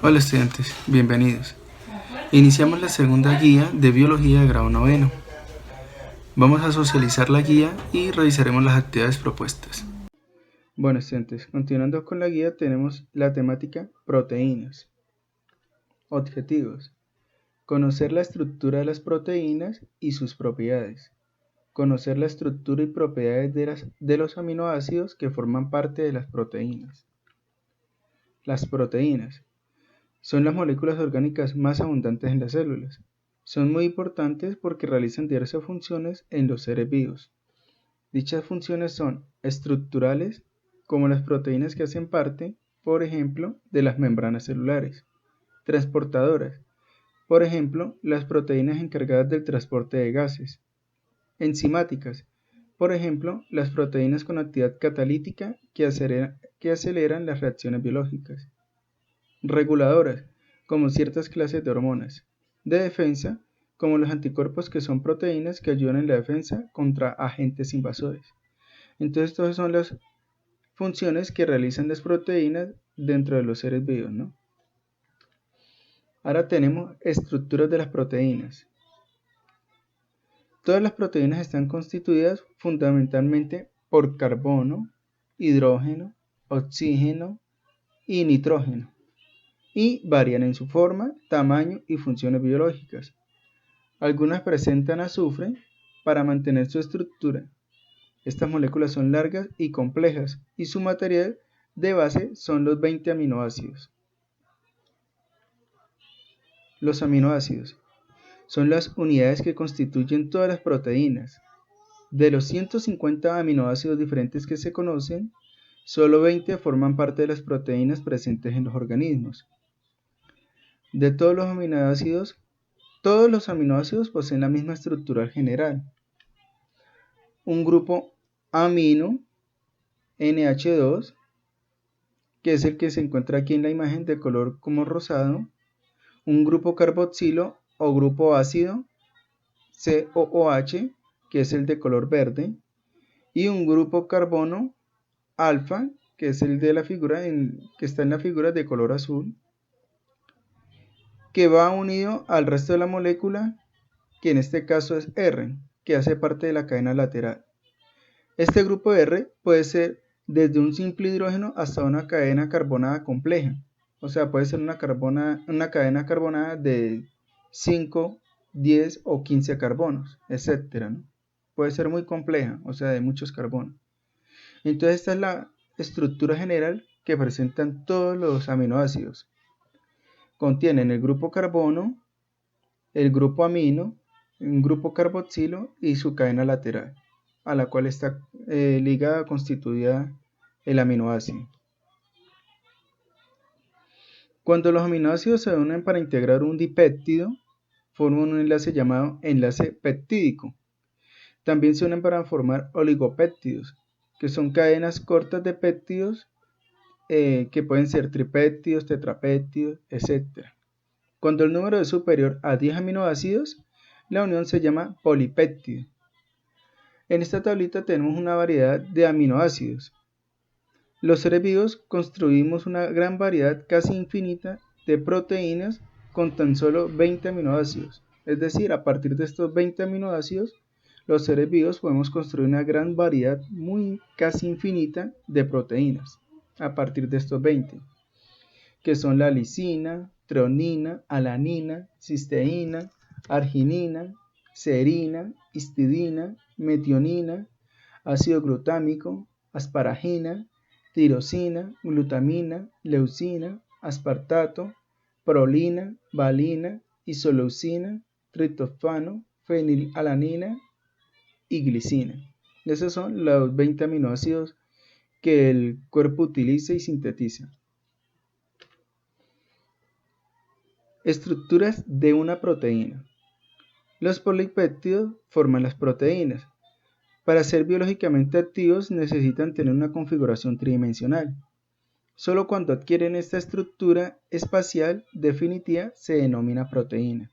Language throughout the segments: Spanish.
Hola estudiantes, bienvenidos. Iniciamos la segunda guía de biología de grado noveno. Vamos a socializar la guía y revisaremos las actividades propuestas. Bueno estudiantes, continuando con la guía tenemos la temática proteínas. Objetivos: conocer la estructura de las proteínas y sus propiedades. Conocer la estructura y propiedades de los aminoácidos que forman parte de las proteínas. Las proteínas son las moléculas orgánicas más abundantes en las células. Son muy importantes porque realizan diversas funciones en los seres vivos. Dichas funciones son estructurales, como las proteínas que hacen parte, por ejemplo, de las membranas celulares. Transportadoras, por ejemplo, las proteínas encargadas del transporte de gases. Enzimáticas, por ejemplo, las proteínas con actividad catalítica que aceleran las reacciones biológicas. Reguladoras, como ciertas clases de hormonas. De defensa, como los anticuerpos, que son proteínas que ayudan en la defensa contra agentes invasores. Entonces, todas son las funciones que realizan las proteínas dentro de los seres vivos, ¿no? Ahora tenemos estructuras de las proteínas. Todas las proteínas están constituidas fundamentalmente por carbono, hidrógeno, oxígeno y nitrógeno, y varían en su forma, tamaño y funciones biológicas. Algunas presentan azufre para mantener su estructura. Estas moléculas son largas y complejas y su material de base son los 20 aminoácidos. Los aminoácidos son las unidades que constituyen todas las proteínas. De los 150 aminoácidos diferentes que se conocen, solo 20 forman parte de las proteínas presentes en los organismos. De todos los aminoácidos poseen la misma estructura general. Un grupo amino, NH2, que es el que se encuentra aquí en la imagen de color como rosado. Un grupo carboxilo o grupo ácido, COOH, que es el de color verde. Y un grupo carbono alfa, que es el de la figura que está en la figura de color azul, que va unido al resto de la molécula, que en este caso es R, que hace parte de la cadena lateral. Este grupo R puede ser desde un simple hidrógeno hasta una cadena carbonada compleja. O sea, puede ser una cadena carbonada de 5, 10 o 15 carbonos, etc., ¿no? Puede ser muy compleja, o sea, de muchos carbonos. Entonces esta es la estructura general que presentan todos los aminoácidos. Contienen el grupo carbono, el grupo amino, un grupo carboxilo y su cadena lateral, a la cual está ligada, constituida el aminoácido. Cuando los aminoácidos se unen para integrar un dipéptido, forman un enlace llamado enlace peptídico. También se unen para formar oligopéptidos, que son cadenas cortas de péptidos que pueden ser tripéptidos, tetrapéptidos, etc. Cuando el número es superior a 10 aminoácidos, la unión se llama polipéptido. En esta tablita tenemos una variedad de aminoácidos. Los seres vivos construimos una gran variedad casi infinita de proteínas con tan solo 20 aminoácidos. Es decir, a partir de estos 20 aminoácidos, los seres vivos podemos construir una gran variedad casi infinita de proteínas a partir de estos 20, que son la lisina, treonina, alanina, cisteína, arginina, serina, histidina, metionina, ácido glutámico, asparagina, tirosina, glutamina, leucina, aspartato, prolina, valina, isoleucina, triptofano, fenilalanina y glicina. Esos son los 20 aminoácidos que el cuerpo utiliza y sintetiza. Estructuras de una proteína. Los polipéptidos forman las proteínas. Para ser biológicamente activos necesitan tener una configuración tridimensional. Solo cuando adquieren esta estructura espacial definitiva se denomina proteína.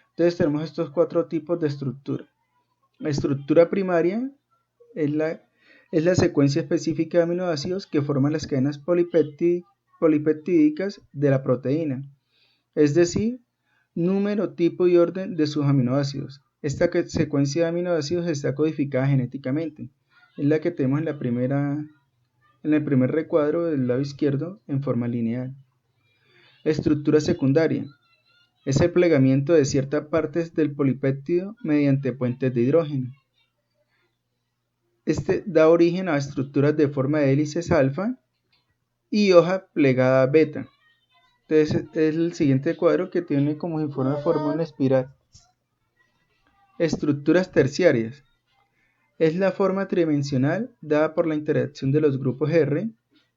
Entonces tenemos estos 4 tipos de estructura. La estructura primaria es la secuencia específica de aminoácidos que forman las cadenas polipeptídicas de la proteína, es decir, número, tipo y orden de sus aminoácidos. Esta secuencia de aminoácidos está codificada genéticamente, es la que tenemos en el primer recuadro del lado izquierdo en forma lineal. Estructura secundaria. Es el plegamiento de ciertas partes del polipéptido mediante puentes de hidrógeno. Este da origen a estructuras de forma de hélices alfa y hoja plegada beta. Entonces es el siguiente cuadro que tiene como si fuera una espiral. Estructuras terciarias. Es la forma tridimensional dada por la interacción de los grupos R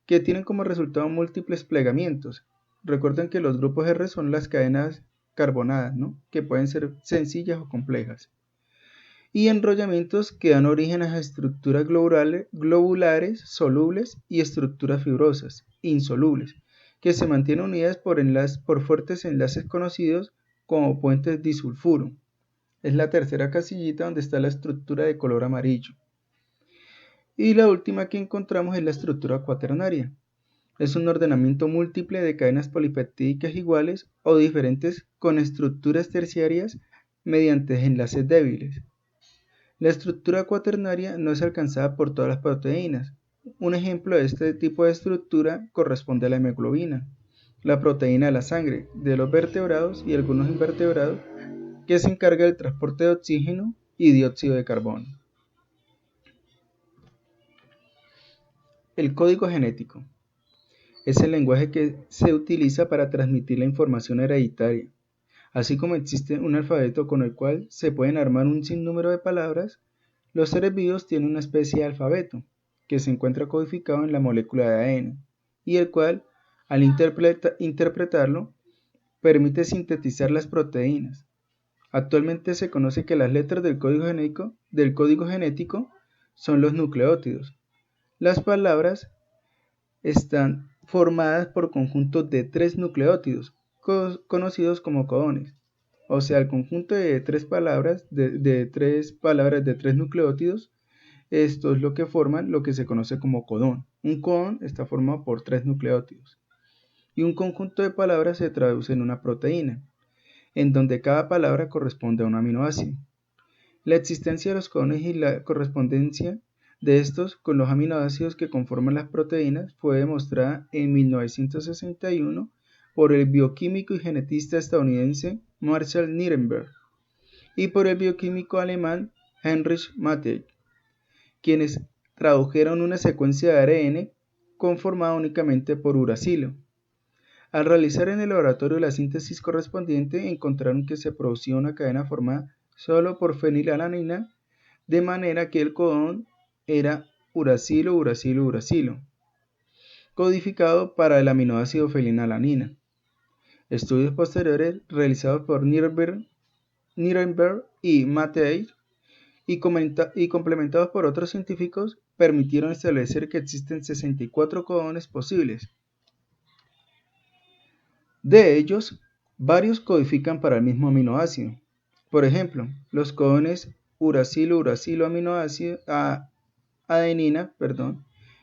que tienen como resultado múltiples plegamientos. Recuerden que los grupos R son las cadenas carbonadas, ¿no? Que pueden ser sencillas o complejas. Y enrollamientos que dan origen a estructuras globulares solubles y estructuras fibrosas, insolubles, que se mantienen unidas por fuertes enlaces conocidos como puentes disulfuro. Es la tercera casillita donde está la estructura de color amarillo. Y la última que encontramos es la estructura cuaternaria. Es un ordenamiento múltiple de cadenas polipeptídicas iguales o diferentes con estructuras terciarias mediante enlaces débiles. La estructura cuaternaria no es alcanzada por todas las proteínas. Un ejemplo de este tipo de estructura corresponde a la hemoglobina, la proteína de la sangre, de los vertebrados y algunos invertebrados, que se encarga del transporte de oxígeno y dióxido de carbono. El código genético es el lenguaje que se utiliza para transmitir la información hereditaria. Así como existe un alfabeto con el cual se pueden armar un sinnúmero de palabras, los seres vivos tienen una especie de alfabeto que se encuentra codificado en la molécula de ADN y el cual, al interpretarlo, permite sintetizar las proteínas. Actualmente se conoce que las letras del código genético son los nucleótidos. Las palabras están formadas por conjuntos de 3 nucleótidos, conocidos como codones. O sea, el conjunto de 3 palabras, de 3 nucleótidos, esto es lo que forman lo que se conoce como codón. Un codón está formado por 3 nucleótidos. Y un conjunto de palabras se traduce en una proteína, en donde cada palabra corresponde a un aminoácido. La existencia de los codones y la correspondencia de estos con los aminoácidos que conforman las proteínas fue demostrada en 1961 por el bioquímico y genetista estadounidense Marshall Nirenberg y por el bioquímico alemán Heinrich Matthey, quienes tradujeron una secuencia de ARN conformada únicamente por uracilo. Al realizar en el laboratorio la síntesis correspondiente, encontraron que se producía una cadena formada solo por fenilalanina, de manera que el codón era uracilo, uracilo, uracilo, codificado para el aminoácido fenilalanina. Estudios posteriores realizados por Nirenberg y Matthey y complementados por otros científicos permitieron establecer que existen 64 codones posibles. De ellos, varios codifican para el mismo aminoácido. Por ejemplo, los codones uracilo-uracilo adenina,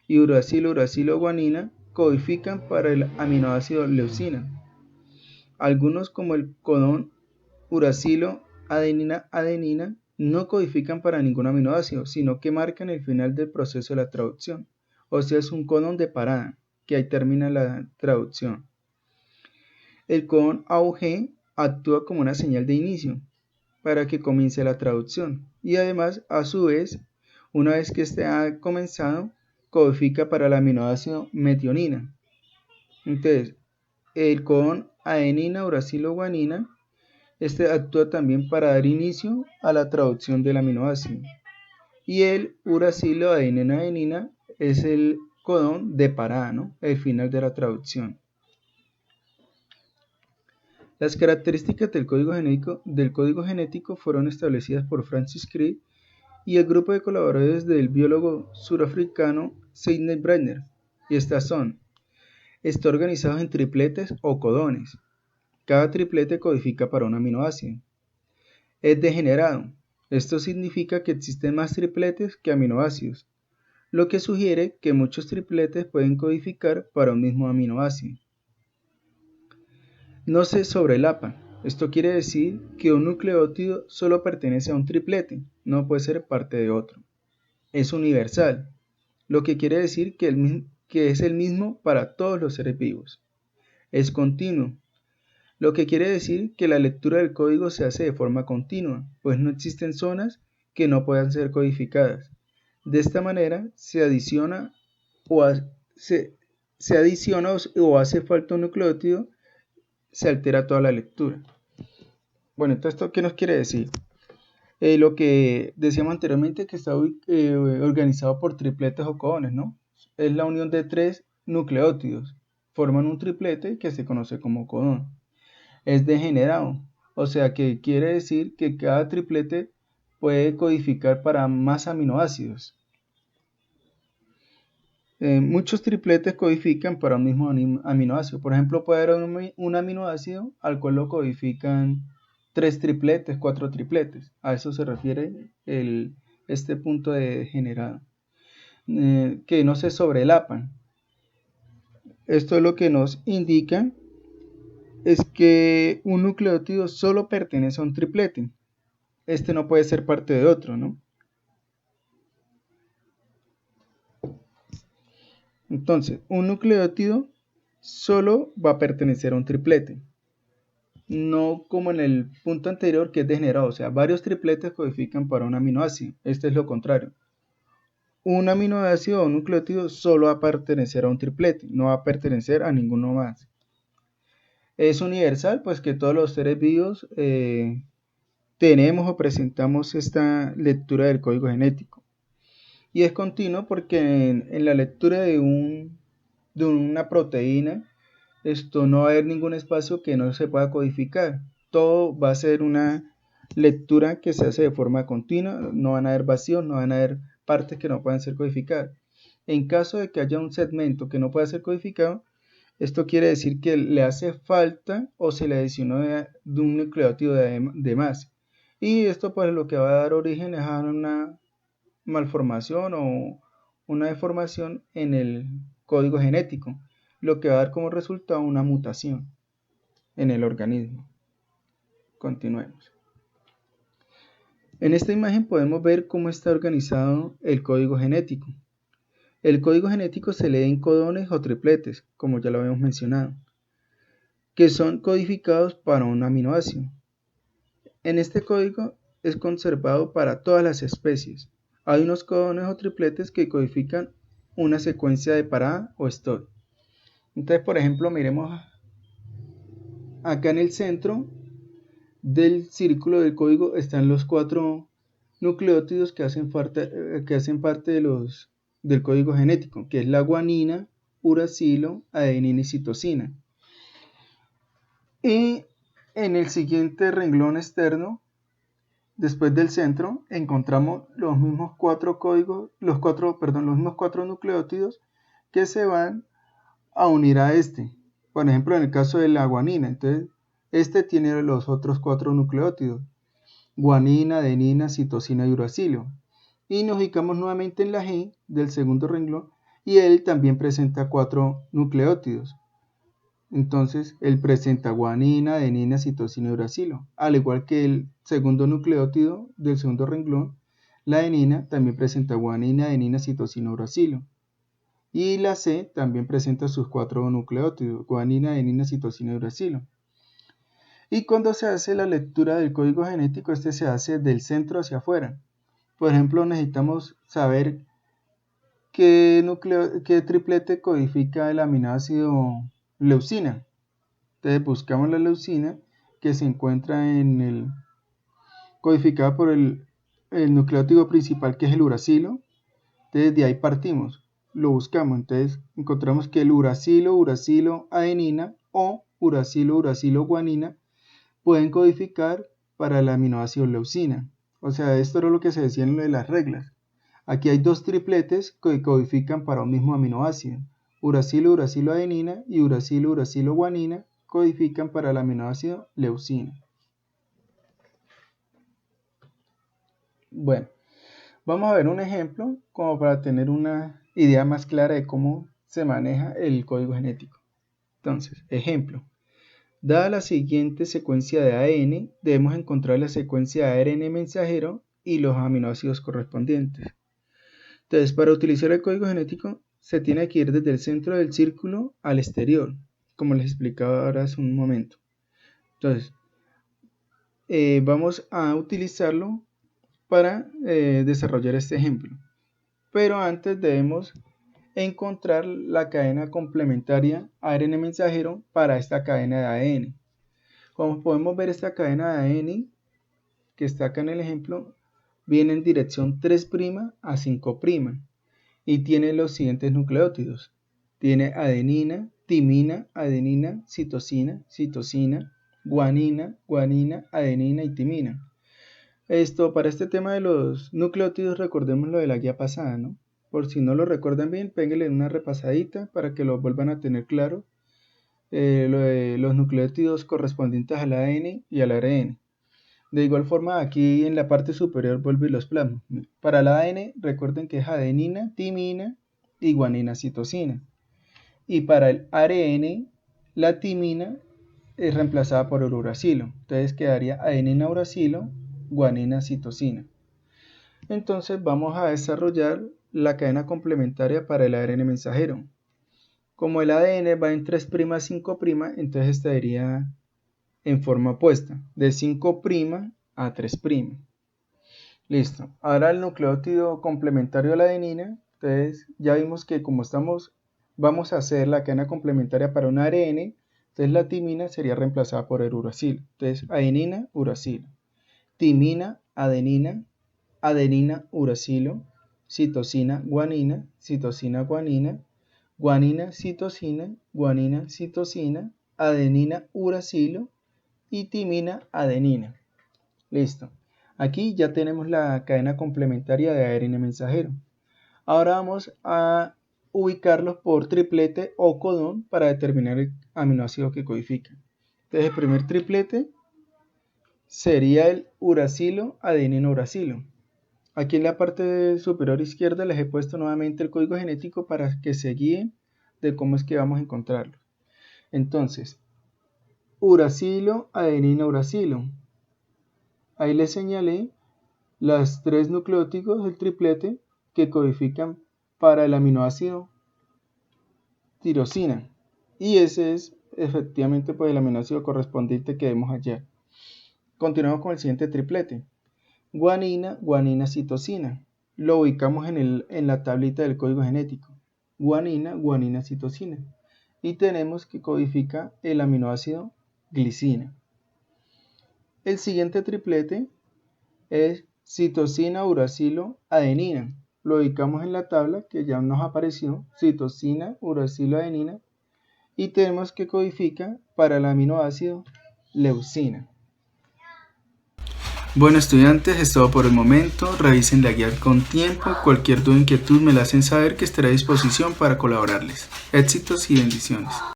y uracilo-uracilo guanina codifican para el aminoácido leucina. Algunos, como el codón uracilo-adenina-adenina, no codifican para ningún aminoácido, sino que marcan el final del proceso de la traducción. O sea, es un codón de parada, que ahí termina la traducción. El codón AUG actúa como una señal de inicio para que comience la traducción y además, a su vez, una vez que este ha comenzado, codifica para el aminoácido metionina. Entonces, el codón adenina uracilo guanina actúa también para dar inicio a la traducción del aminoácido. Y el uracilo adenina adenina es el codón de parada, ¿no? El final de la traducción. Las características del código genético fueron establecidas por Francis Crick y el grupo de colaboradores del biólogo surafricano Sidney Brenner, y estas son: está organizado en tripletes o codones. Cada triplete codifica para un aminoácido. Es degenerado. Esto significa que existen más tripletes que aminoácidos. lo que sugiere que muchos tripletes pueden codificar para un mismo aminoácido. No se sobrelapan. Esto quiere decir que un nucleótido solo pertenece a un triplete, no puede ser parte de otro. Es universal, lo que quiere decir que es el mismo para todos los seres vivos. Es continuo, lo que quiere decir que la lectura del código se hace de forma continua, pues no existen zonas que no puedan ser codificadas. De esta manera se adiciona o hace falta un nucleótido, se altera toda la lectura. Bueno, entonces, ¿esto qué nos quiere decir? Lo que decíamos anteriormente, que está organizado por tripletes o codones, ¿no? Es la unión de 3 nucleótidos, forman un triplete que se conoce como codón. Es degenerado, o sea que quiere decir que cada triplete puede codificar para más aminoácidos. Muchos tripletes codifican para un mismo aminoácido. Por ejemplo, puede haber un aminoácido al cual lo codifican 3 tripletes, 4 tripletes. A eso se refiere este punto de degenerado. Que no se sobrelapan. Esto es lo que nos indica es que un nucleótido solo pertenece a un triplete. Este no puede ser parte de otro, ¿no? Entonces, un nucleótido solo va a pertenecer a un triplete. No como en el punto anterior que es degenerado, o sea, varios tripletes codifican para un aminoácido. Este es lo contrario. Un aminoácido o un nucleótido solo va a pertenecer a un triplete, no va a pertenecer a ninguno más. Es universal, pues que todos los seres vivos tenemos o presentamos esta lectura del código genético. Y es continuo porque en la lectura de una proteína, esto no va a haber ningún espacio que no se pueda codificar. Todo va a ser una lectura que se hace de forma continua, no van a haber vacíos, no van a haber partes que no puedan ser codificadas. En caso de que haya un segmento que no pueda ser codificado, esto quiere decir que le hace falta o se le adicionó de un nucleótido de más. Y esto pues lo que va a dar origen es a una malformación o una deformación en el código genético, lo que va a dar como resultado una mutación en el organismo. Continuemos. En esta imagen podemos ver cómo está organizado el código genético. El código genético se lee en codones o tripletes, como ya lo habíamos mencionado, que son codificados para un aminoácido. En este código es conservado para todas las especies. Hay unos codones o tripletes que codifican una secuencia de parada o stop. Entonces, por ejemplo, miremos acá en el centro del círculo del código están los 4 nucleótidos que hacen parte del código genético, que es la guanina, uracilo, adenina y citosina. Y en el siguiente renglón externo, después del centro, encontramos los mismos 4 nucleótidos que se van a unir a este. Por ejemplo, en el caso de la guanina, entonces este tiene los otros 4 nucleótidos: guanina, adenina, citosina y uracilo. Y nos ubicamos nuevamente en la G del segundo renglón y él también presenta 4 nucleótidos. Entonces, él presenta guanina, adenina, citosina y uracilo. Al igual que el segundo nucleótido del segundo renglón, la adenina también presenta guanina, adenina, citosina y uracilo. Y la C también presenta sus 4 nucleótidos, guanina, adenina, citosina y uracilo. Y cuando se hace la lectura del código genético, este se hace del centro hacia afuera. Por ejemplo, necesitamos saber qué triplete codifica el aminoácido leucina. Entonces buscamos la leucina, que se encuentra codificada por el nucleótido principal, que es el uracilo. Entonces de ahí partimos, lo buscamos. Entonces encontramos que el uracilo, adenina o uracilo, guanina pueden codificar para el aminoácido leucina. O sea, esto era lo que se decía en lo de las reglas. Aquí hay 2 tripletes que codifican para un mismo aminoácido. Uracilo, adenina y uracilo, guanina codifican para el aminoácido leucina. Bueno, Vamos a ver un ejemplo como para tener una idea más clara de cómo se maneja el código genético. Entonces, ejemplo. Dada la siguiente secuencia de ADN, debemos encontrar la secuencia de ARN mensajero y los aminoácidos correspondientes. Entonces, para utilizar el código genético, se tiene que ir desde el centro del círculo al exterior, como les explicaba ahora hace un momento. Entonces, vamos a utilizarlo para desarrollar este ejemplo. Pero antes debemos encontrar la cadena complementaria ARN mensajero para esta cadena de ADN. Como podemos ver, esta cadena de ADN que está acá en el ejemplo viene en dirección 3' a 5' y tiene los siguientes nucleótidos. Tiene adenina, timina, adenina, citosina, citosina, guanina, guanina, adenina y timina. Para este tema de los nucleótidos, recordemos lo de la guía pasada, ¿no? Por si no lo recuerdan bien, péguenle una repasadita para que lo vuelvan a tener claro. Lo de los nucleótidos correspondientes al ADN y al ARN. De igual forma, aquí en la parte superior vuelvo y los plasmo. Para el ADN, recuerden que es adenina, timina y guanina, citosina. Y para el ARN, la timina es reemplazada por el uracilo. Entonces quedaría adenina, uracilo, guanina, citosina. Entonces vamos a desarrollar la cadena complementaria para el ARN mensajero. Como el ADN va en 3' a 5', entonces estaría en forma opuesta, de 5' a 3'. Listo. Ahora el nucleótido complementario a la adenina, entonces ya vimos que como vamos a hacer la cadena complementaria para un ARN, entonces la timina sería reemplazada por el uracilo. Entonces adenina, uracilo. Timina, adenina, adenina, uracilo, citosina, guanina, citosina, guanina, guanina, citosina, guanina, citosina, adenina, uracilo y timina, adenina. Listo. Aquí ya tenemos la cadena complementaria de ARN mensajero. Ahora vamos a ubicarlos por triplete o codón para determinar el aminoácido que codifican. Entonces el primer triplete sería el uracilo, adenina, uracilo. Aquí en la parte superior izquierda les he puesto nuevamente el código genético para que se guíen de cómo es que vamos a encontrarlo. Entonces, uracilo, adenina, uracilo. Ahí les señalé los 3 nucleótidos del triplete que codifican para el aminoácido tirosina. Y ese es efectivamente pues, el aminoácido correspondiente que vemos hallar. Continuamos con el siguiente triplete. Guanina, guanina, citosina. Lo ubicamos en la tablita del código genético. Guanina, guanina, citosina. Y tenemos que codifica el aminoácido glicina. El siguiente triplete es citosina, uracilo, adenina. Lo ubicamos en la tabla que ya nos apareció, citosina, uracilo, adenina. Y tenemos que codifica para el aminoácido leucina. Bueno estudiantes, es todo por el momento. Revisen la guía con tiempo. Cualquier duda o inquietud me la hacen saber que estaré a disposición para colaborarles. Éxitos y bendiciones.